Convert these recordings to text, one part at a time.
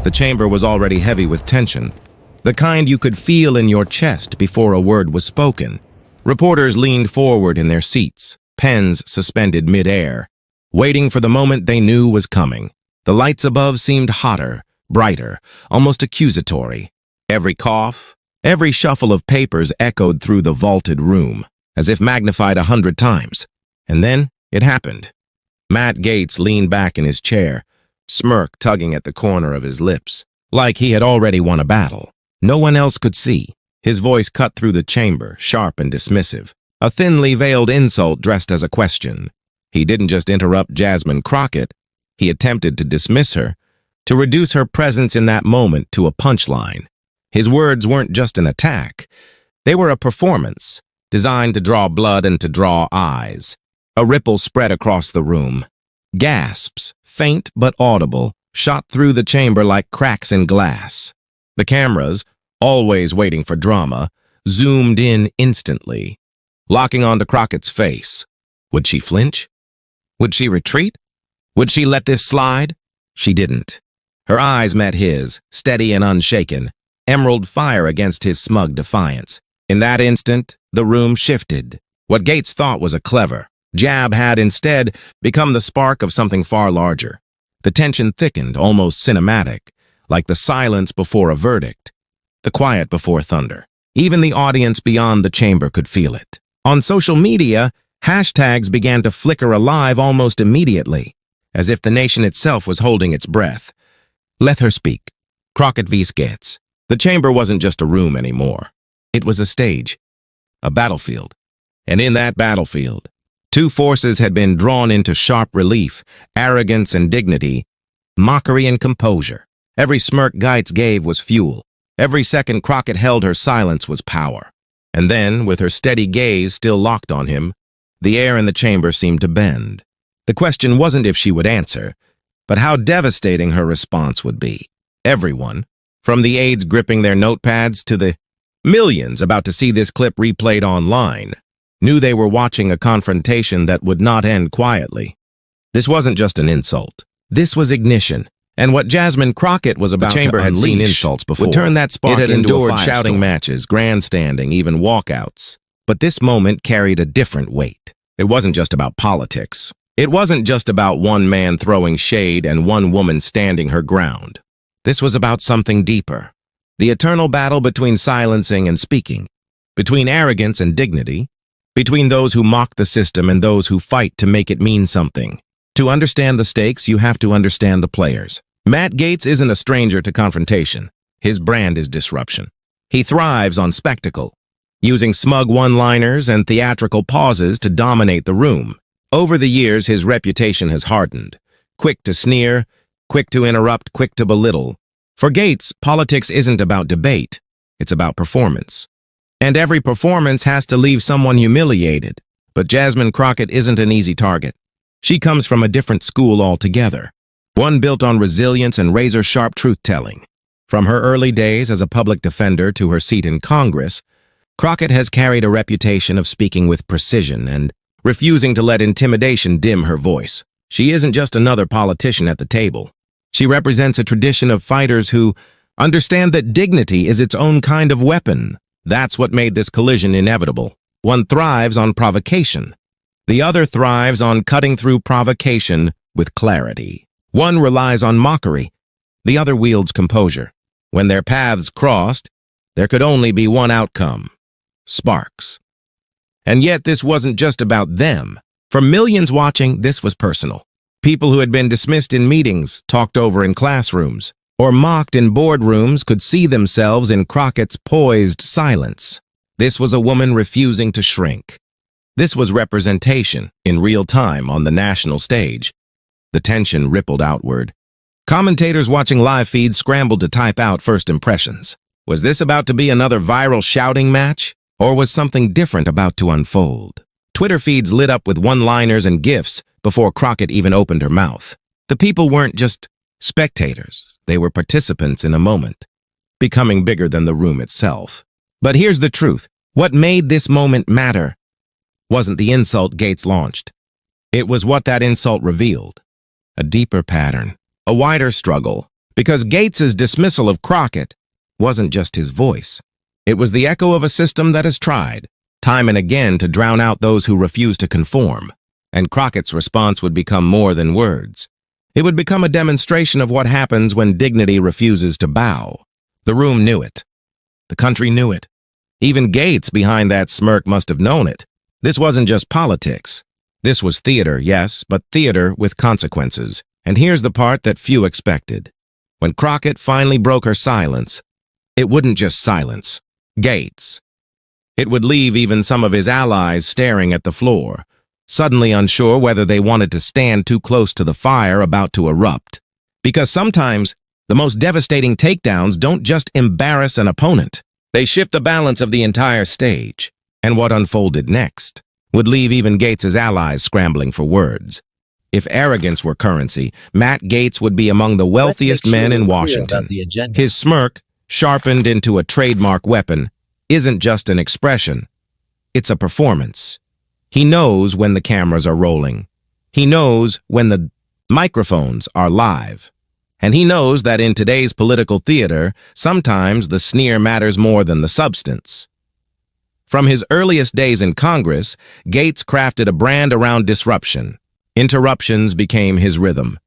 The chamber was already heavy with tension, the kind you could feel in your chest before a word was spoken. Reporters leaned forward in their seats, pens suspended mid-air, waiting for the moment they knew was coming. The lights above seemed hotter, brighter, almost accusatory. Every cough, every shuffle of papers echoed through the vaulted room, as if magnified 100 times. And then it happened. Matt Gaetz leaned back in his chair, smirk tugging at the corner of his lips, like he had already won a battle. No one else could see. His voice cut through the chamber, sharp and dismissive, a thinly veiled insult dressed as a question. He didn't just interrupt Jasmine Crockett, he attempted to dismiss her, to reduce her presence in that moment to a punchline. His words weren't just an attack. They were a performance, designed to draw blood and to draw eyes. A ripple spread across the room. Gasps, faint but audible, shot through the chamber like cracks in glass. The cameras, always waiting for drama, zoomed in instantly, locking onto Crockett's face. Would she flinch? Would she retreat? Would she let this slide? She didn't. Her eyes met his, steady and unshaken, emerald fire against his smug defiance. In that instant, the room shifted. What Gaetz thought was a clever jab had instead become the spark of something far larger. The tension thickened, almost cinematic, like the silence before a verdict, the quiet before thunder. Even the audience beyond the chamber could feel it. On social media, hashtags began to flicker alive almost immediately, as if the nation itself was holding its breath. Let her speak. Crockett v. Gaetz. The chamber wasn't just a room anymore. It was a stage, a battlefield. And in that battlefield, two forces had been drawn into sharp relief: arrogance and dignity, mockery and composure. Every smirk Gaetz gave was fuel. Every second Crockett held her silence was power. And then, with her steady gaze still locked on him, the air in the chamber seemed to bend. The question wasn't if she would answer, but how devastating her response would be. Everyone, from the aides gripping their notepads to the millions about to see this clip replayed online, knew they were watching a confrontation that would not end quietly. This wasn't just an insult. This was ignition. And what Jasmine Crockett was about to unleash, had seen insults before, would turn that spark into endured shouting matches, grandstanding, even walkouts. But this moment carried a different weight. It wasn't just about politics. It wasn't just about one man throwing shade and one woman standing her ground. This was about something deeper. The eternal battle between silencing and speaking, between arrogance and dignity, between those who mock the system and those who fight to make it mean something. To understand the stakes, you have to understand the players. Matt Gaetz isn't a stranger to confrontation. His brand is disruption. He thrives on spectacle, using smug one-liners and theatrical pauses to dominate the room. Over the years, his reputation has hardened. Quick to sneer, quick to interrupt, quick to belittle. For Gaetz, politics isn't about debate. It's about performance. And every performance has to leave someone humiliated. But Jasmine Crockett isn't an easy target. She comes from a different school altogether, one built on resilience and razor-sharp truth-telling. From her early days as a public defender to her seat in Congress, Crockett has carried a reputation of speaking with precision and refusing to let intimidation dim her voice. She isn't just another politician at the table. She represents a tradition of fighters who understand that dignity is its own kind of weapon. That's what made this collision inevitable. One thrives on provocation. The other thrives on cutting through provocation with clarity. One relies on mockery. The other wields composure. When their paths crossed, there could only be one outcome: sparks. And yet this wasn't just about them. For millions watching, this was personal. People who had been dismissed in meetings, talked over in classrooms, or mocked in boardrooms could see themselves in Crockett's poised silence. This was a woman refusing to shrink. This was representation in real time on the national stage. The tension rippled outward. Commentators watching live feeds scrambled to type out first impressions. Was this about to be another viral shouting match? Or was something different about to unfold? Twitter feeds lit up with one-liners and GIFs before Crockett even opened her mouth. The people weren't just spectators. They were participants in a moment, becoming bigger than the room itself. But here's the truth. What made this moment matter wasn't the insult Gaetz launched. It was what that insult revealed. A deeper pattern, a wider struggle, Because Gaetz's dismissal of Crockett wasn't just his voice. It was the echo of a system that has tried, time and again, to drown out those who refuse to conform. And Crockett's response would become more than words. It would become a demonstration of what happens when dignity refuses to bow. The room knew it. The country knew it. Even Gaetz behind that smirk must have known it. This wasn't just politics. This was theater, yes, but theater with consequences. And here's the part that few expected. When Crockett finally broke her silence, it wouldn't just silence Gaetz. It would leave even some of his allies staring at the floor, suddenly unsure whether they wanted to stand too close to the fire about to erupt. Because sometimes, the most devastating takedowns don't just embarrass an opponent. They shift the balance of the entire stage. And what unfolded next would leave even Gaetz's allies scrambling for words. If arrogance were currency, Matt Gaetz would be among the wealthiest men in Washington. His smirk, sharpened into a trademark weapon, isn't just an expression. It's a performance. He knows when the cameras are rolling. He knows when the microphones are live. And he knows that in today's political theater, sometimes the sneer matters more than the substance. From his earliest days in Congress, Gaetz crafted a brand around disruption. Interruptions became his rhythm.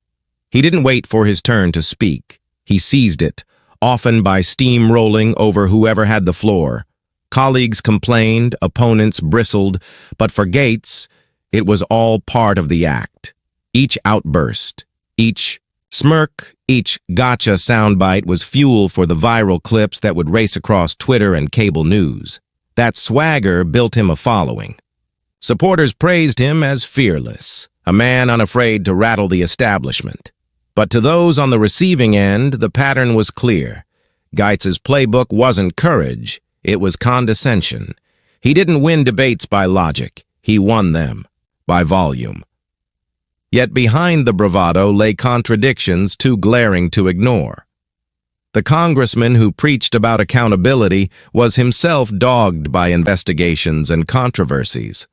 He didn't wait for his turn to speak. He seized it, often by steamrolling over whoever had the floor. Colleagues complained, opponents bristled, but for Gaetz, it was all part of the act. Each outburst, each smirk, each gotcha soundbite was fuel for the viral clips that would race across Twitter and cable news. That swagger built him a following. Supporters praised him as fearless, a man unafraid to rattle the establishment. But to those on the receiving end, the pattern was clear. Gaetz's playbook wasn't courage, it was condescension. He didn't win debates by logic, he won them by volume. Yet behind the bravado lay contradictions too glaring to ignore. The congressman who preached about accountability was himself dogged by investigations and controversies.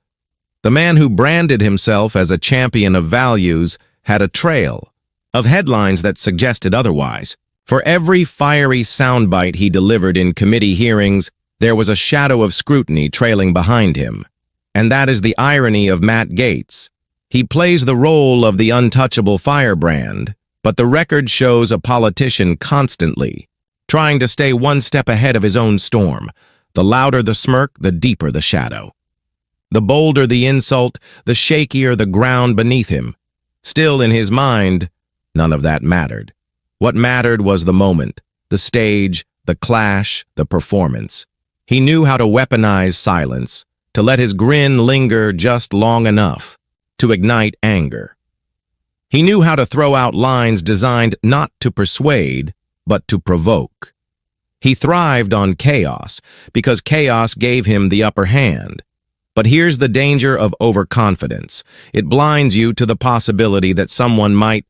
The man who branded himself as a champion of values had a trail of headlines that suggested otherwise. For every fiery soundbite he delivered in committee hearings, there was a shadow of scrutiny trailing behind him. And that is the irony of Matt Gaetz. He plays the role of the untouchable firebrand, but the record shows a politician constantly trying to stay one step ahead of his own storm. The louder the smirk, the deeper the shadow. The bolder the insult, the shakier the ground beneath him. Still, in his mind, none of that mattered. What mattered was the moment, the stage, the clash, the performance. He knew how to weaponize silence, to let his grin linger just long enough to ignite anger. He knew how to throw out lines designed not to persuade, but to provoke. He thrived on chaos because chaos gave him the upper hand. But here's the danger of overconfidence. It blinds you to the possibility that someone might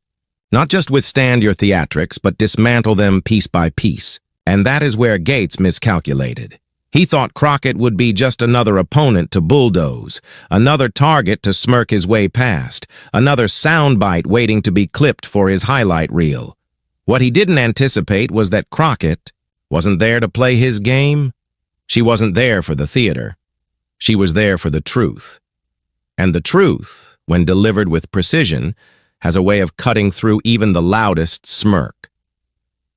not just withstand your theatrics, but dismantle them piece by piece. And that is where Gaetz miscalculated. He thought Crockett would be just another opponent to bulldoze, another target to smirk his way past, another soundbite waiting to be clipped for his highlight reel. What he didn't anticipate was that Crockett wasn't there to play his game. She wasn't there for the theater. She was there for the truth. And the truth, when delivered with precision, has a way of cutting through even the loudest smirk.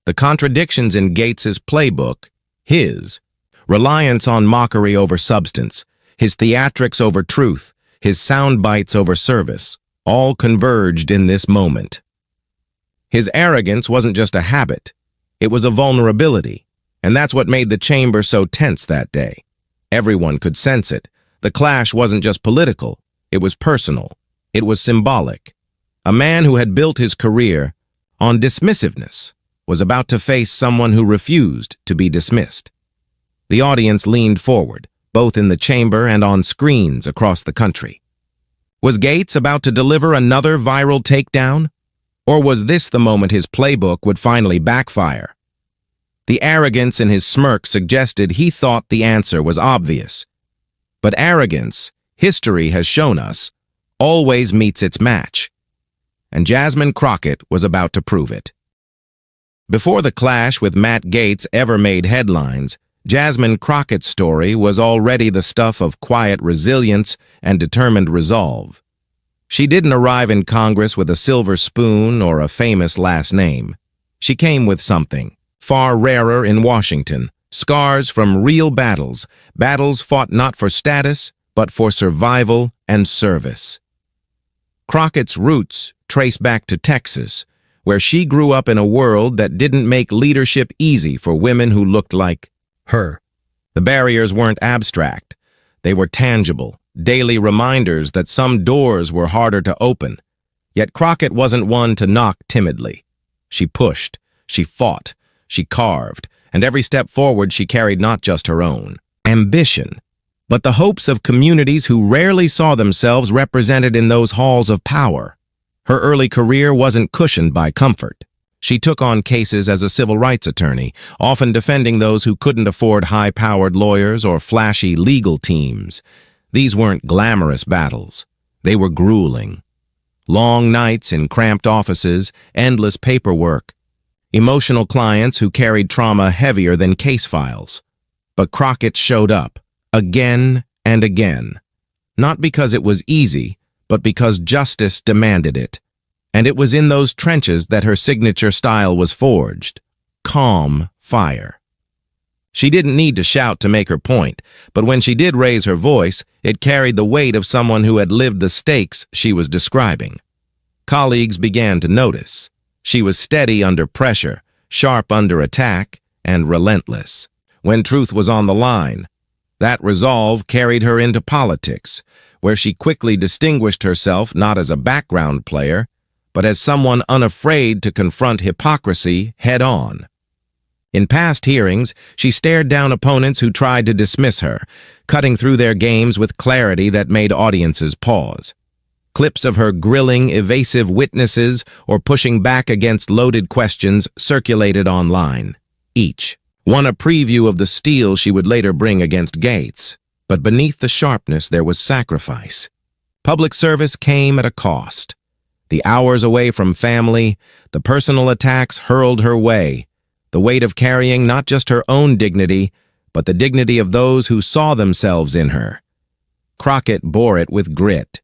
The contradictions in Gaetz's playbook, his reliance on mockery over substance, his theatrics over truth, his sound bites over service, all converged in this moment. His arrogance wasn't just a habit, it was a vulnerability, and that's what made the chamber so tense that day. Everyone could sense it. The clash wasn't just political, it was personal, it was symbolic. A man who had built his career on dismissiveness was about to face someone who refused to be dismissed. The audience leaned forward, both in the chamber and on screens across the country. Was Gaetz about to deliver another viral takedown? Or was this the moment his playbook would finally backfire? The arrogance in his smirk suggested he thought the answer was obvious. But arrogance, history has shown us, always meets its match. And Jasmine Crockett was about to prove it. Before the clash with Matt Gaetz ever made headlines, Jasmine Crockett's story was already the stuff of quiet resilience and determined resolve. She didn't arrive in Congress with a silver spoon or a famous last name. She came with something, far rarer in Washington, scars from real battles, battles fought not for status, but for survival and service. Crockett's roots trace back to Texas, where she grew up in a world that didn't make leadership easy for women who looked like her. The barriers weren't abstract. They were tangible, daily reminders that some doors were harder to open. Yet Crockett wasn't one to knock timidly. She pushed, she fought, she carved, and every step forward she carried not just her own ambition, but the hopes of communities who rarely saw themselves represented in those halls of power. Her early career wasn't cushioned by comfort. She took on cases as a civil rights attorney, often defending those who couldn't afford high-powered lawyers or flashy legal teams. These weren't glamorous battles. They were grueling. Long nights in cramped offices, endless paperwork, emotional clients who carried trauma heavier than case files. But Crockett showed up, again and again. Not because it was easy, but because justice demanded it. And it was in those trenches that her signature style was forged. Calm fire. She didn't need to shout to make her point, but when she did raise her voice, it carried the weight of someone who had lived the stakes she was describing. Colleagues began to notice. She was steady under pressure, sharp under attack, and relentless. When truth was on the line, that resolve carried her into politics, where she quickly distinguished herself not as a background player, but as someone unafraid to confront hypocrisy head-on. In past hearings, she stared down opponents who tried to dismiss her, cutting through their games with clarity that made audiences pause. Clips of her grilling evasive witnesses or pushing back against loaded questions circulated online. Each one a preview of the steel she would later bring against Gaetz. But beneath the sharpness there was sacrifice. Public service came at a cost. The hours away from family, the personal attacks hurled her way, the weight of carrying not just her own dignity, but the dignity of those who saw themselves in her. Crockett bore it with grit.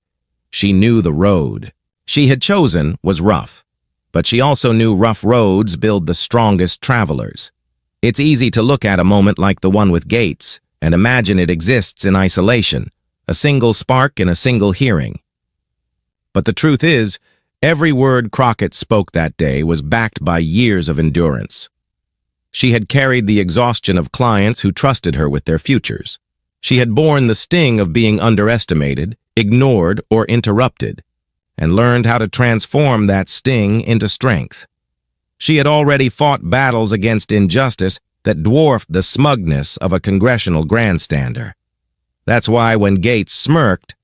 She knew the road she had chosen was rough, but she also knew rough roads build the strongest travelers. It's easy to look at a moment like the one with Gaetz and imagine it exists in isolation, a single spark in a single hearing. But the truth is, every word Crockett spoke that day was backed by years of endurance. She had carried the exhaustion of clients who trusted her with their futures. She had borne the sting of being underestimated, ignored, or interrupted, and learned how to transform that sting into strength. She had already fought battles against injustice that dwarfed the smugness of a congressional grandstander. That's why when Gaetz smirked,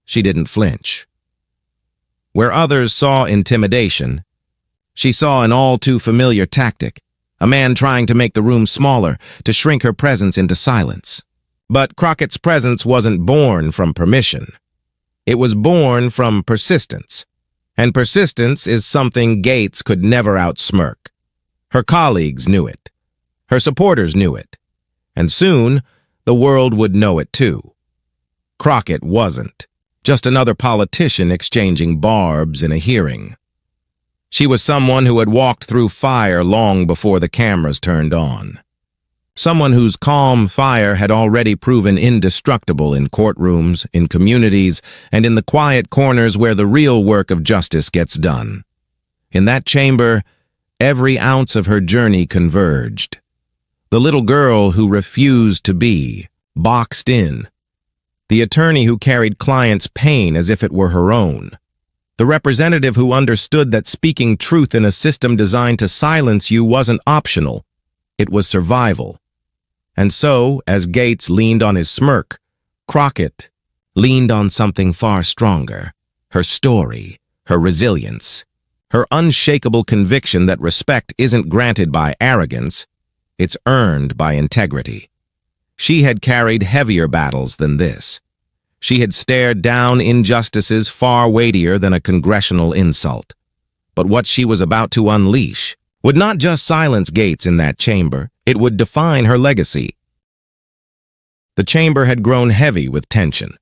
she didn't flinch. Where others saw intimidation, she saw an all-too-familiar tactic, a man trying to make the room smaller, to shrink her presence into silence. But Crockett's presence wasn't born from permission. It was born from persistence. And persistence is something Gaetz could never outsmirk. Her colleagues knew it. Her supporters knew it. And soon, the world would know it too. Crockett wasn't just another politician exchanging barbs in a hearing. She was someone who had walked through fire long before the cameras turned on. Someone whose calm fire had already proven indestructible in courtrooms, in communities, and in the quiet corners where the real work of justice gets done. In that chamber, every ounce of her journey converged. The little girl who refused to be, boxed in. The attorney who carried clients' pain as if it were her own. The representative who understood that speaking truth in a system designed to silence you wasn't optional. It was survival. And so, as Gaetz leaned on his smirk, Crockett leaned on something far stronger. Her story, her resilience, her unshakable conviction that respect isn't granted by arrogance, it's earned by integrity. She had carried heavier battles than this. She had stared down injustices far weightier than a congressional insult. But what she was about to unleash would not just silence Gaetz in that chamber, it would define her legacy. The chamber had grown heavy with tension.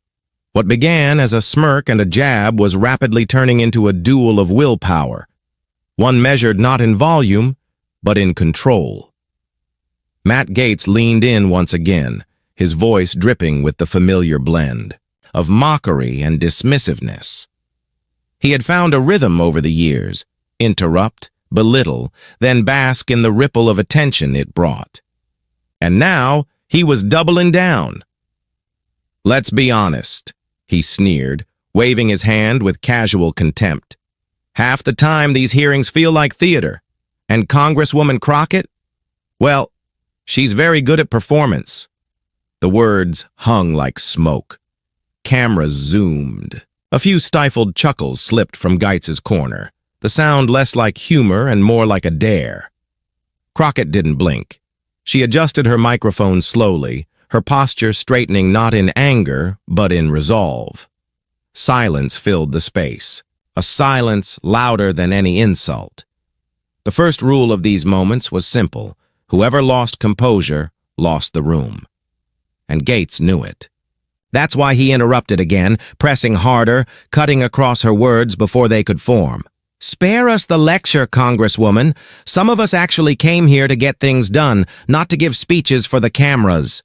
What began as a smirk and a jab was rapidly turning into a duel of willpower, one measured not in volume, but in control. Matt Gaetz leaned in once again, his voice dripping with the familiar blend of mockery and dismissiveness. He had found a rhythm over the years: interrupt, belittle, then bask in the ripple of attention it brought. And now he was doubling down. "Let's be honest," he sneered, waving his hand with casual contempt. "Half the time these hearings feel like theater. And Congresswoman Crockett? Well, she's very good at performance." The words hung like smoke. Cameras zoomed. A few stifled chuckles slipped from Gaetz's corner, the sound less like humor and more like a dare. Crockett didn't blink. She adjusted her microphone slowly, her posture straightening not in anger, but in resolve. Silence filled the space, a silence louder than any insult. The first rule of these moments was simple: whoever lost composure lost the room. And Gaetz knew it. That's why he interrupted again, pressing harder, cutting across her words before they could form. "Spare us the lecture, Congresswoman. Some of us actually came here to get things done, not to give speeches for the cameras."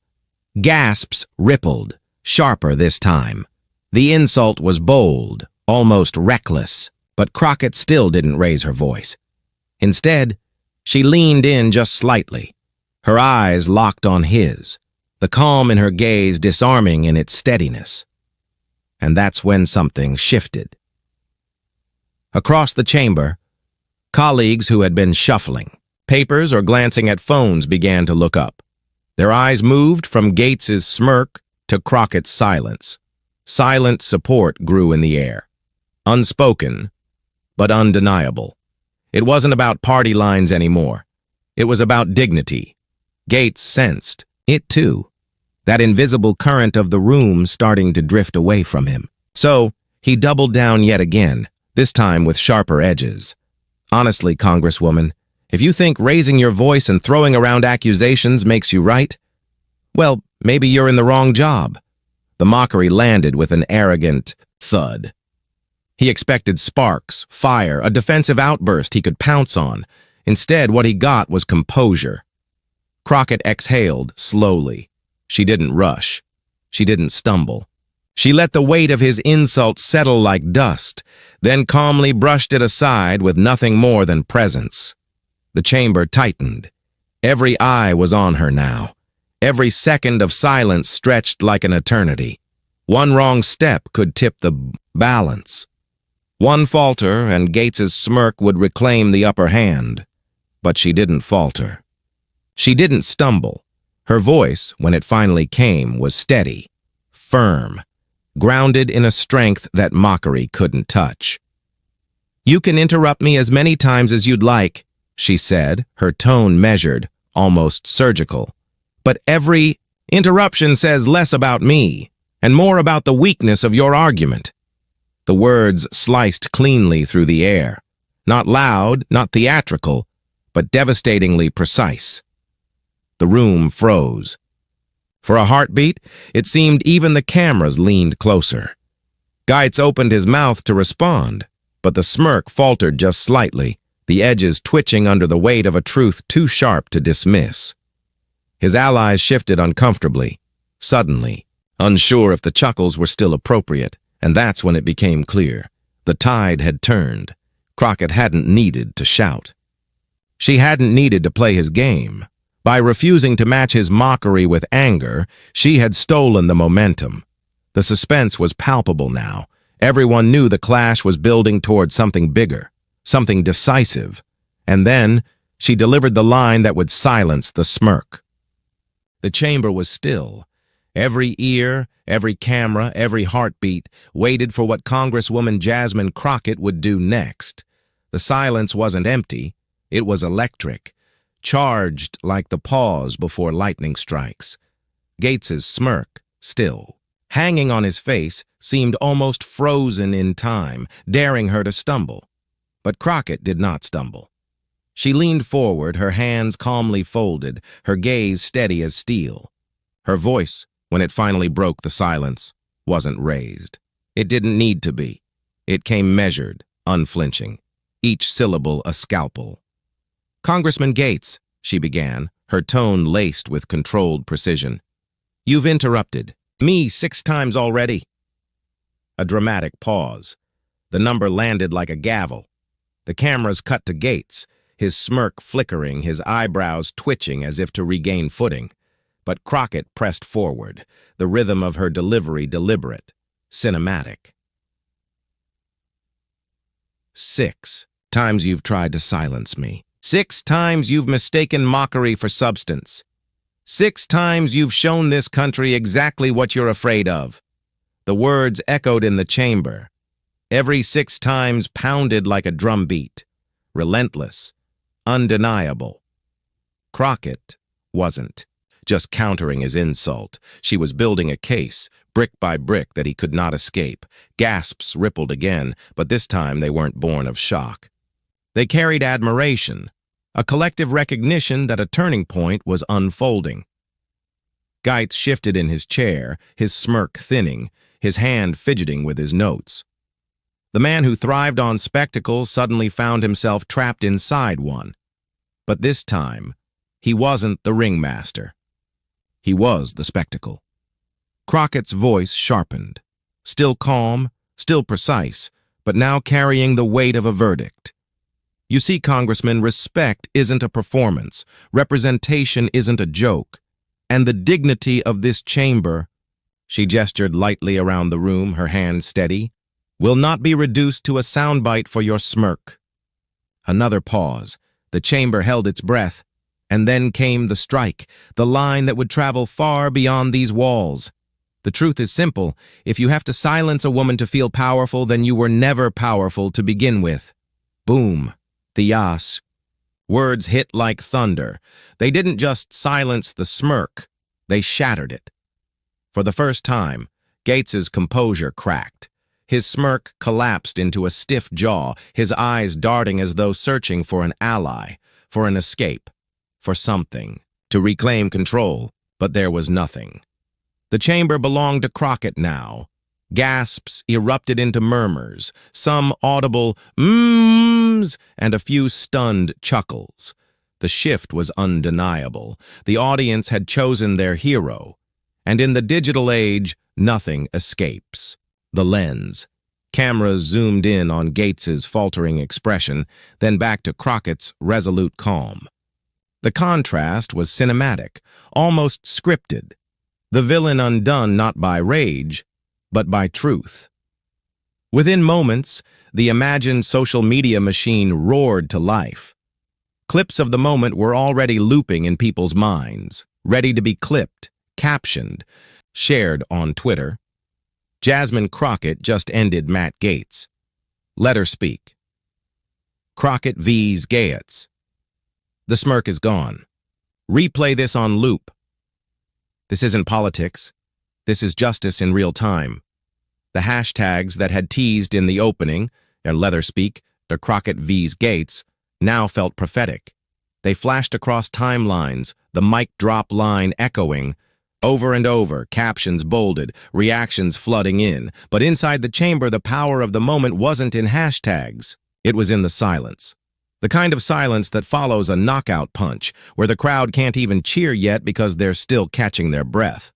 Gasps rippled, sharper this time. The insult was bold, almost reckless, but Crockett still didn't raise her voice. Instead, she leaned in just slightly, her eyes locked on his, the calm in her gaze disarming in its steadiness. And that's when something shifted. Across the chamber, colleagues who had been shuffling papers or glancing at phones began to look up. Their eyes moved from Gaetz's smirk to Crockett's silence. Silent support grew in the air. Unspoken, but undeniable. It wasn't about party lines anymore. It was about dignity. Gaetz sensed it too, that invisible current of the room starting to drift away from him. So he doubled down yet again, this time with sharper edges. "Honestly, Congresswoman, if you think raising your voice and throwing around accusations makes you right, well, maybe you're in the wrong job." The mockery landed with an arrogant thud. He expected sparks, fire, a defensive outburst he could pounce on. Instead, what he got was composure. Crockett exhaled slowly. She didn't rush. She didn't stumble. She let the weight of his insult settle like dust, then calmly brushed it aside with nothing more than presence. The chamber tightened. Every eye was on her now. Every second of silence stretched like an eternity. One wrong step could tip the balance. One falter, and Gaetz's smirk would reclaim the upper hand. But she didn't falter. She didn't stumble. Her voice, when it finally came, was steady, firm, grounded in a strength that mockery couldn't touch. "You can interrupt me as many times as you'd like," she said, her tone measured, almost surgical. "But every interruption says less about me and more about the weakness of your argument." The words sliced cleanly through the air, not loud, not theatrical, but devastatingly precise. The room froze. For a heartbeat, it seemed even the cameras leaned closer. Gaetz opened his mouth to respond, but the smirk faltered just slightly, the edges twitching under the weight of a truth too sharp to dismiss. His allies shifted uncomfortably, suddenly, unsure if the chuckles were still appropriate, and that's when it became clear. The tide had turned. Crockett hadn't needed to shout. She hadn't needed to play his game. By refusing to match his mockery with anger, she had stolen the momentum. The suspense was palpable now. Everyone knew the clash was building toward something bigger, something decisive. And then she delivered the line that would silence the smirk. The chamber was still. Every ear, every camera, every heartbeat waited for what Congresswoman Jasmine Crockett would do next. The silence wasn't empty. It was electric, charged like the pause before lightning strikes. Gaetz's smirk, still, hanging on his face, seemed almost frozen in time, daring her to stumble. But Crockett did not stumble. She leaned forward, her hands calmly folded, her gaze steady as steel. Her voice, when it finally broke the silence, wasn't raised. It didn't need to be. It came measured, unflinching, each syllable a scalpel. "Congressman Gaetz," she began, her tone laced with controlled precision. "You've interrupted me 6 times already." A dramatic pause. The number landed like a gavel. The cameras cut to Gaetz, his smirk flickering, his eyebrows twitching as if to regain footing. But Crockett pressed forward, the rhythm of her delivery deliberate, cinematic. 6 times you've tried to silence me. 6 times you've mistaken mockery for substance. 6 times you've shown this country exactly what you're afraid of. The words echoed in the chamber. Every 6 times pounded like a drumbeat. Relentless. Undeniable. Crockett wasn't just countering his insult. She was building a case, brick by brick, that he could not escape. Gasps rippled again, but this time they weren't born of shock. They carried admiration, a collective recognition that a turning point was unfolding. Gaetz shifted in his chair, his smirk thinning, his hand fidgeting with his notes. The man who thrived on spectacle suddenly found himself trapped inside one. But this time, he wasn't the ringmaster. He was the spectacle. Crockett's voice sharpened, still calm, still precise, but now carrying the weight of a verdict. "You see, Congressman, respect isn't a performance, representation isn't a joke, and the dignity of this chamber," she gestured lightly around the room, her hand steady, "will not be reduced to a soundbite for your smirk." Another pause. The chamber held its breath, and then came the strike, the line that would travel far beyond these walls. The truth is simple. If you have to silence a woman to feel powerful, then you were never powerful to begin with. Boom. Thias. Words hit like thunder. They didn't just silence the smirk, they shattered it. For the first time, Gaetz's composure cracked. His smirk collapsed into a stiff jaw, his eyes darting as though searching for an ally, for an escape, for something, to reclaim control, but there was nothing. The chamber belonged to Crockett now. Gasps erupted into murmurs, some audible mms, and a few stunned chuckles. The shift was undeniable. The audience had chosen their hero, and in the digital age, nothing escapes. The lens. Cameras zoomed in on Gaetz's faltering expression, then back to Crockett's resolute calm. The contrast was cinematic, almost scripted. The villain undone not by rage, but by truth. Within moments, the imagined social media machine roared to life. Clips of the moment were already looping in people's minds, ready to be clipped, captioned, shared on Twitter. Jasmine Crockett just ended Matt Gaetz. Let her speak. Crockett vs. Gaetz. The smirk is gone. Replay this on loop. This isn't politics. This is justice in real time. The hashtags that had teased in the opening, leather speak, the Crockett vs. Gaetz, now felt prophetic. They flashed across timelines, the mic drop line echoing, over and over, captions bolded, reactions flooding in. But inside the chamber, the power of the moment wasn't in hashtags. It was in the silence. The kind of silence that follows a knockout punch, where the crowd can't even cheer yet because they're still catching their breath.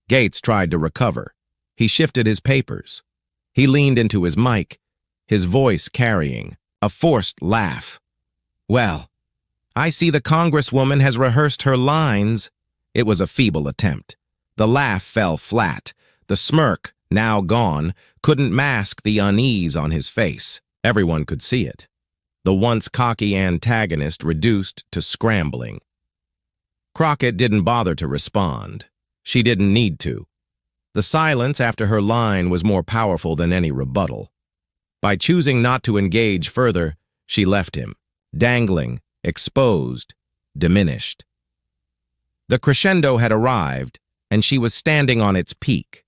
Gaetz tried to recover. He shifted his papers. He leaned into his mic, his voice carrying a forced laugh. "Well, I see the Congresswoman has rehearsed her lines." It was a feeble attempt. The laugh fell flat. The smirk, now gone, couldn't mask the unease on his face. Everyone could see it. The once cocky antagonist reduced to scrambling. Crockett didn't bother to respond. She didn't need to. The silence after her line was more powerful than any rebuttal. By choosing not to engage further, she left him, dangling, exposed, diminished. The crescendo had arrived, and she was standing on its peak.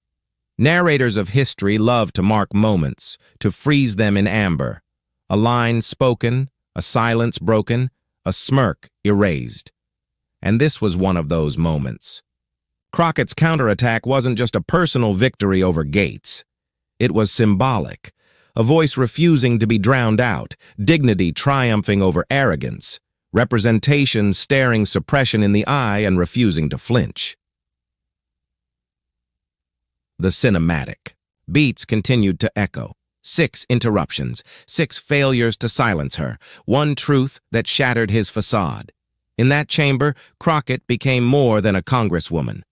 Narrators of history love to mark moments, to freeze them in amber. A line spoken, a silence broken, a smirk erased. And this was one of those moments. Crockett's counterattack wasn't just a personal victory over Gaetz. It was symbolic, a voice refusing to be drowned out, dignity triumphing over arrogance, representation staring suppression in the eye and refusing to flinch. The cinematic. Beats continued to echo. 6 interruptions, 6 failures to silence her, 1 truth that shattered his facade. In that chamber, Crockett became more than a congresswoman.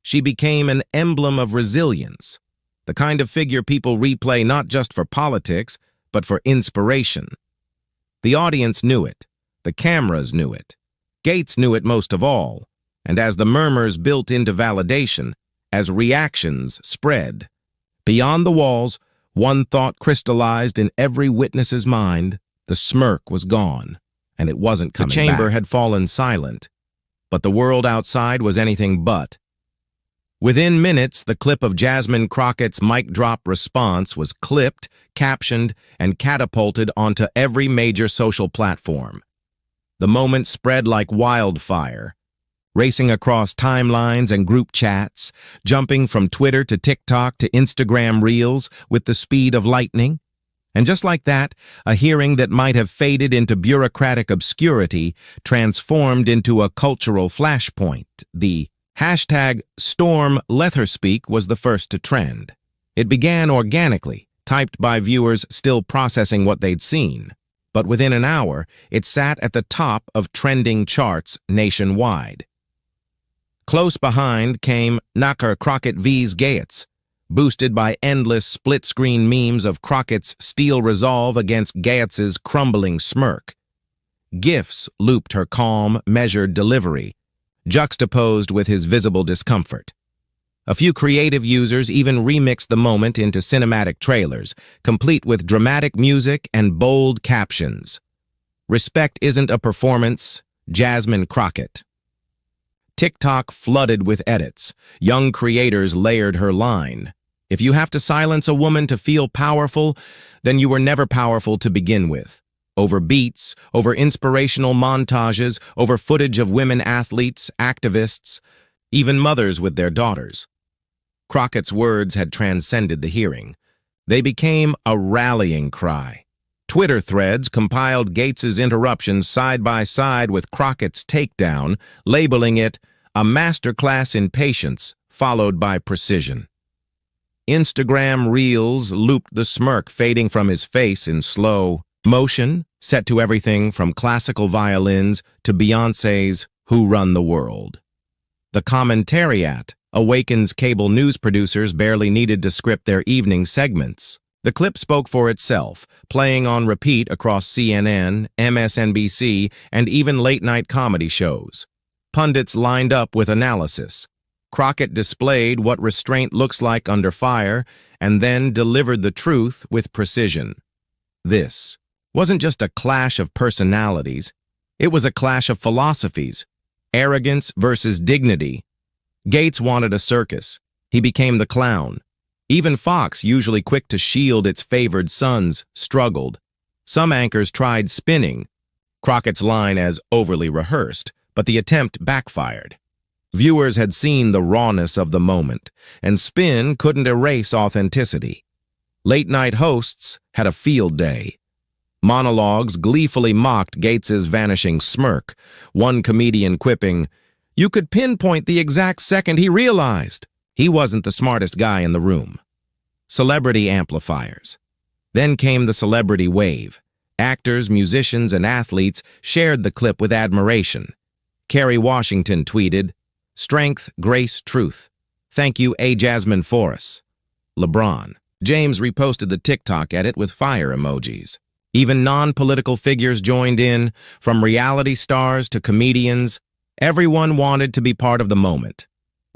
She became an emblem of resilience, the kind of figure people replay not just for politics, but for inspiration. The audience knew it. The cameras knew it. Gaetz knew it most of all, and as the murmurs built into validation, as reactions spread, beyond the walls, one thought crystallized in every witness's mind: the smirk was gone, and it wasn't coming back. The chamber had fallen silent, but the world outside was anything but. Within minutes, the clip of Jasmine Crockett's mic drop response was clipped, captioned, and catapulted onto every major social platform. The moment spread like wildfire, racing across timelines and group chats, jumping from Twitter to TikTok to Instagram Reels with the speed of lightning. And just like that, a hearing that might have faded into bureaucratic obscurity transformed into a cultural flashpoint. The hashtag #StormLetHerSpeak was the first to trend. It began organically, typed by viewers still processing what they'd seen. But within an hour, it sat at the top of trending charts nationwide. Close behind came Knocker Crockett vs. Gaetz, boosted by endless split-screen memes of Crockett's steel resolve against Gaetz's crumbling smirk. GIFs looped her calm, measured delivery, juxtaposed with his visible discomfort. A few creative users even remixed the moment into cinematic trailers, complete with dramatic music and bold captions. "Respect isn't a performance, Jasmine Crockett." TikTok flooded with edits. Young creators layered her line: "If you have to silence a woman to feel powerful, then you were never powerful to begin with." Over beats, over inspirational montages, over footage of women athletes, activists, even mothers with their daughters. Crockett's words had transcended the hearing. They became a rallying cry. Twitter threads compiled Gaetz's interruptions side by side with Crockett's takedown, labeling it a masterclass in patience followed by precision. Instagram Reels looped the smirk fading from his face in slow motion, set to everything from classical violins to Beyoncé's "Who Run the World." The commentariat awakens cable news producers barely needed to script their evening segments. The clip spoke for itself, playing on repeat across CNN, MSNBC, and even late-night comedy shows. Pundits lined up with analysis. Crockett displayed what restraint looks like under fire, and then delivered the truth with precision. This wasn't just a clash of personalities. It was a clash of philosophies. Arrogance versus dignity. Gaetz wanted a circus. He became the clown. Even Fox, usually quick to shield its favored sons, struggled. Some anchors tried spinning Crockett's line as overly rehearsed, but the attempt backfired. Viewers had seen the rawness of the moment, and spin couldn't erase authenticity. Late-night hosts had a field day. Monologues gleefully mocked Gaetz's vanishing smirk, one comedian quipping, "You could pinpoint the exact second he realized." He wasn't the smartest guy in the room. Celebrity amplifiers. Then came the celebrity wave. Actors, musicians, and athletes shared the clip with admiration. Kerry Washington tweeted, "Strength, grace, truth. Thank you, A. Jasmine Forrest." LeBron James reposted the TikTok edit with fire emojis. Even non-political figures joined in, from reality stars to comedians. Everyone wanted to be part of the moment.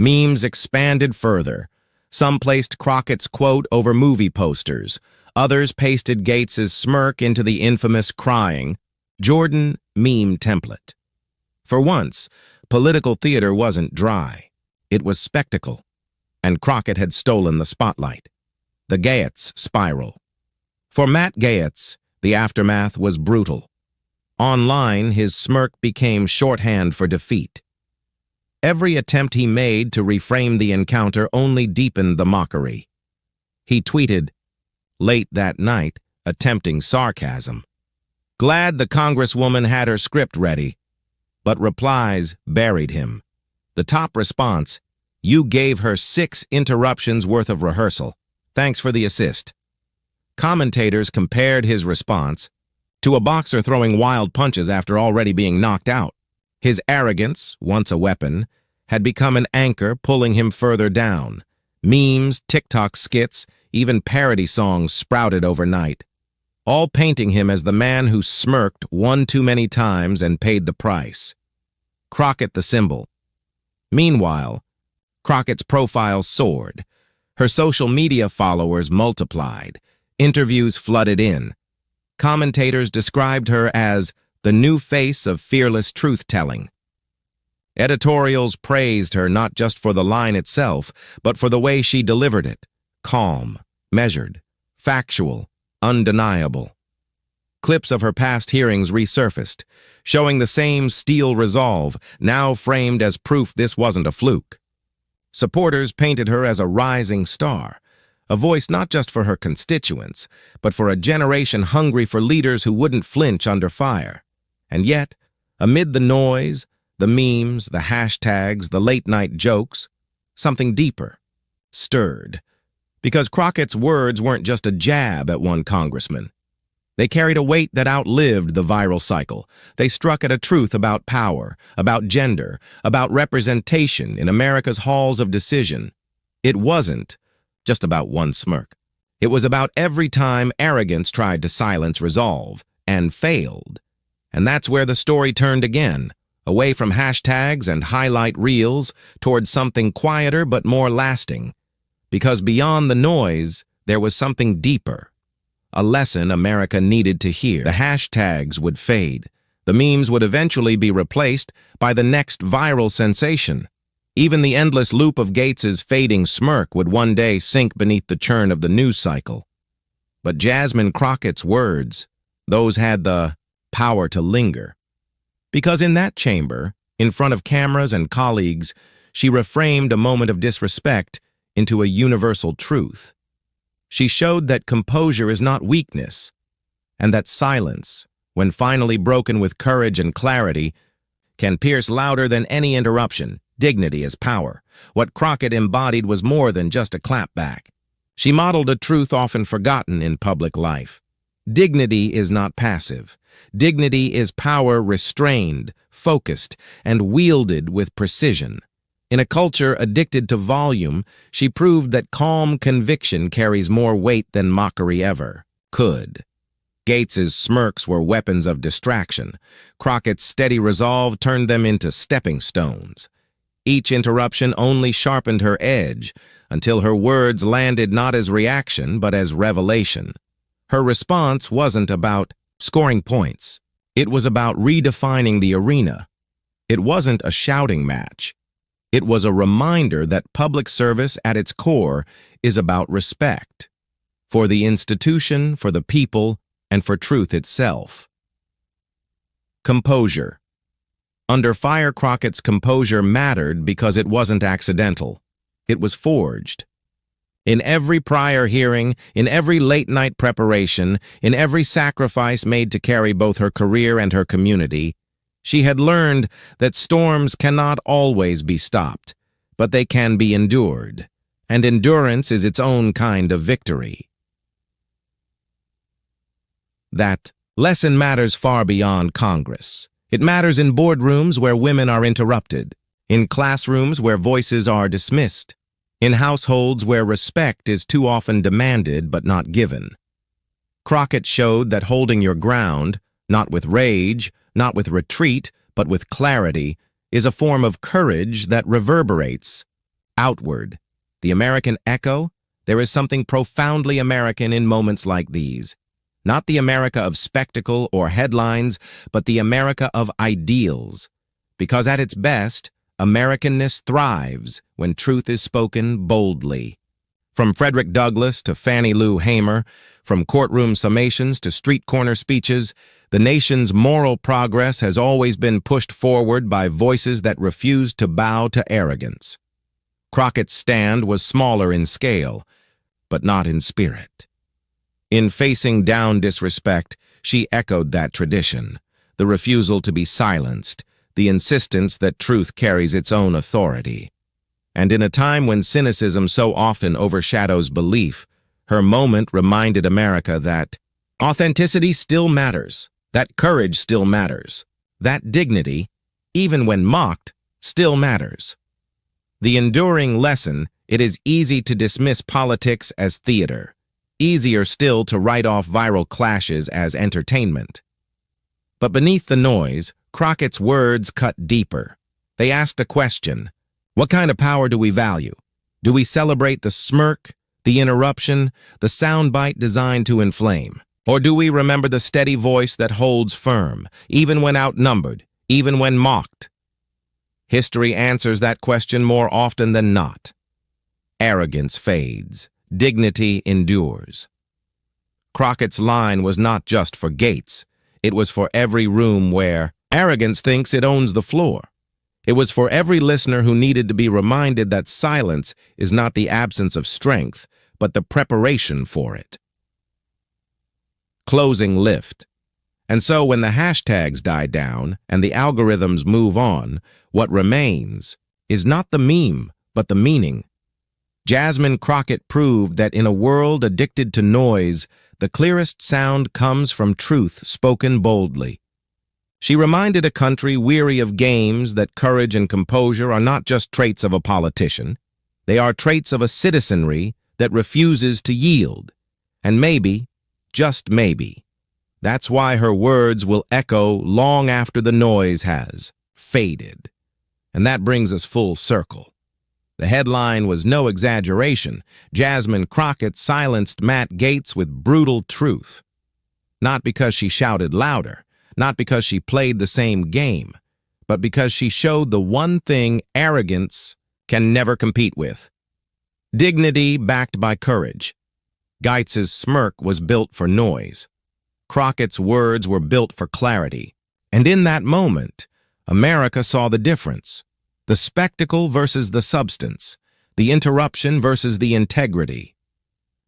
Memes expanded further. Some placed Crockett's quote over movie posters. Others pasted Gaetz's smirk into the infamous crying Jordan meme template. For once, political theater wasn't dry. It was spectacle. And Crockett had stolen the spotlight. The Gaetz spiral. For Matt Gaetz, the aftermath was brutal. Online, his smirk became shorthand for defeat. Every attempt he made to reframe the encounter only deepened the mockery. He tweeted, late that night, attempting sarcasm. Glad the Congresswoman had her script ready, but replies buried him. The top response, you gave her 6 interruptions worth of rehearsal. Thanks for the assist. Commentators compared his response to a boxer throwing wild punches after already being knocked out. His arrogance, once a weapon, had become an anchor pulling him further down. Memes, TikTok skits, even parody songs sprouted overnight, all painting him as the man who smirked one too many times and paid the price. Crockett the symbol. Meanwhile, Crockett's profile soared. Her social media followers multiplied. Interviews flooded in. Commentators described her as the new face of fearless truth-telling. Editorials praised her not just for the line itself, but for the way she delivered it. Calm, measured, factual, undeniable. Clips of her past hearings resurfaced, showing the same steel resolve, now framed as proof this wasn't a fluke. Supporters painted her as a rising star, a voice not just for her constituents, but for a generation hungry for leaders who wouldn't flinch under fire. And yet, amid the noise, the memes, the hashtags, the late-night jokes, something deeper stirred. Because Crockett's words weren't just a jab at one congressman. They carried a weight that outlived the viral cycle. They struck at a truth about power, about gender, about representation in America's halls of decision. It wasn't just about one smirk. It was about every time arrogance tried to silence resolve, and failed. And that's where the story turned again, away from hashtags and highlight reels towards something quieter but more lasting. Because beyond the noise, there was something deeper. A lesson America needed to hear. The hashtags would fade. The memes would eventually be replaced by the next viral sensation. Even the endless loop of Gaetz's fading smirk would one day sink beneath the churn of the news cycle. But Jasmine Crockett's words, those had the power to linger. Because in that chamber, in front of cameras and colleagues, she reframed a moment of disrespect into a universal truth. She showed that composure is not weakness, and that silence, when finally broken with courage and clarity, can pierce louder than any interruption. Dignity is power. What Crockett embodied was more than just a clapback. She modeled a truth often forgotten in public life. Dignity is not passive. Dignity is power restrained, focused, and wielded with precision. In a culture addicted to volume, she proved that calm conviction carries more weight than mockery ever could. Gaetz's smirks were weapons of distraction. Crockett's steady resolve turned them into stepping stones. Each interruption only sharpened her edge, until her words landed not as reaction but as revelation. Her response wasn't about scoring points. It was about redefining the arena. It wasn't a shouting match. It was a reminder that public service at its core is about respect for the institution, for the people, and for truth itself. Composure. Under fire, Crockett's composure mattered because it wasn't accidental. It was forged. In every prior hearing, in every late-night preparation, in every sacrifice made to carry both her career and her community, she had learned that storms cannot always be stopped, but they can be endured, and endurance is its own kind of victory. That lesson matters far beyond Congress. It matters in boardrooms where women are interrupted, in classrooms where voices are dismissed, in households where respect is too often demanded but not given. Crockett showed that holding your ground, not with rage, not with retreat, but with clarity, is a form of courage that reverberates outward. The American echo? There is something profoundly American in moments like these. Not the America of spectacle or headlines, but the America of ideals. Because at its best, Americanness thrives when truth is spoken boldly. From Frederick Douglass to Fannie Lou Hamer, from courtroom summations to street corner speeches, the nation's moral progress has always been pushed forward by voices that refused to bow to arrogance. Crockett's stand was smaller in scale, but not in spirit. In facing down disrespect, she echoed that tradition, the refusal to be silenced, the insistence that truth carries its own authority. And in a time when cynicism so often overshadows belief, her moment reminded America that authenticity still matters, that courage still matters, that dignity, even when mocked, still matters. The enduring lesson: it is easy to dismiss politics as theater, easier still to write off viral clashes as entertainment. But beneath the noise, Crockett's words cut deeper. They asked a question: what kind of power do we value? Do we celebrate the smirk, the interruption, the soundbite designed to inflame? Or do we remember the steady voice that holds firm, even when outnumbered, even when mocked? History answers that question more often than not. Arrogance fades, dignity endures. Crockett's line was not just for Gaetz. It was for every room where arrogance thinks it owns the floor. It was for every listener who needed to be reminded that silence is not the absence of strength, but the preparation for it. Closing lift. And so when the hashtags die down and the algorithms move on, what remains is not the meme, but the meaning. Jasmine Crockett proved that in a world addicted to noise, the clearest sound comes from truth spoken boldly. She reminded a country weary of games that courage and composure are not just traits of a politician. They are traits of a citizenry that refuses to yield. And maybe, just maybe, that's why her words will echo long after the noise has faded. And that brings us full circle. The headline was no exaggeration. Jasmine Crockett silenced Matt Gaetz with brutal truth. Not because she shouted louder, not because she played the same game, but because she showed the one thing arrogance can never compete with: dignity backed by courage. Gaetz's smirk was built for noise. Crockett's words were built for clarity. And in that moment, America saw the difference: the spectacle versus the substance, the interruption versus the integrity.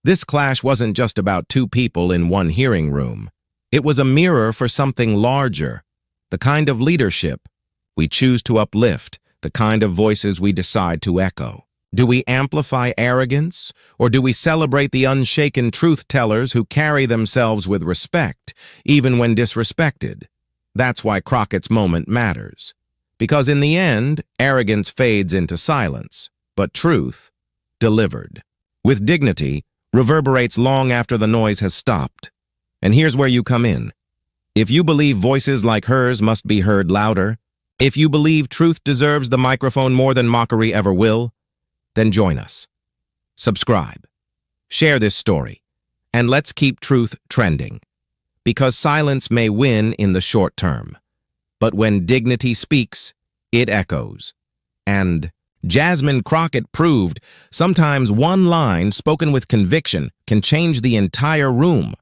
This clash wasn't just about two people in one hearing room. It was a mirror for something larger, the kind of leadership we choose to uplift, the kind of voices we decide to echo. Do we amplify arrogance, or do we celebrate the unshaken truth-tellers who carry themselves with respect, even when disrespected? That's why Crockett's moment matters. Because in the end, arrogance fades into silence, but truth, delivered with dignity, reverberates long after the noise has stopped. And here's where you come in. If you believe voices like hers must be heard louder, if you believe truth deserves the microphone more than mockery ever will, then join us. Subscribe. Share this story. And let's keep truth trending. Because silence may win in the short term, but when dignity speaks, it echoes. And Jasmine Crockett proved sometimes one line spoken with conviction can change the entire room.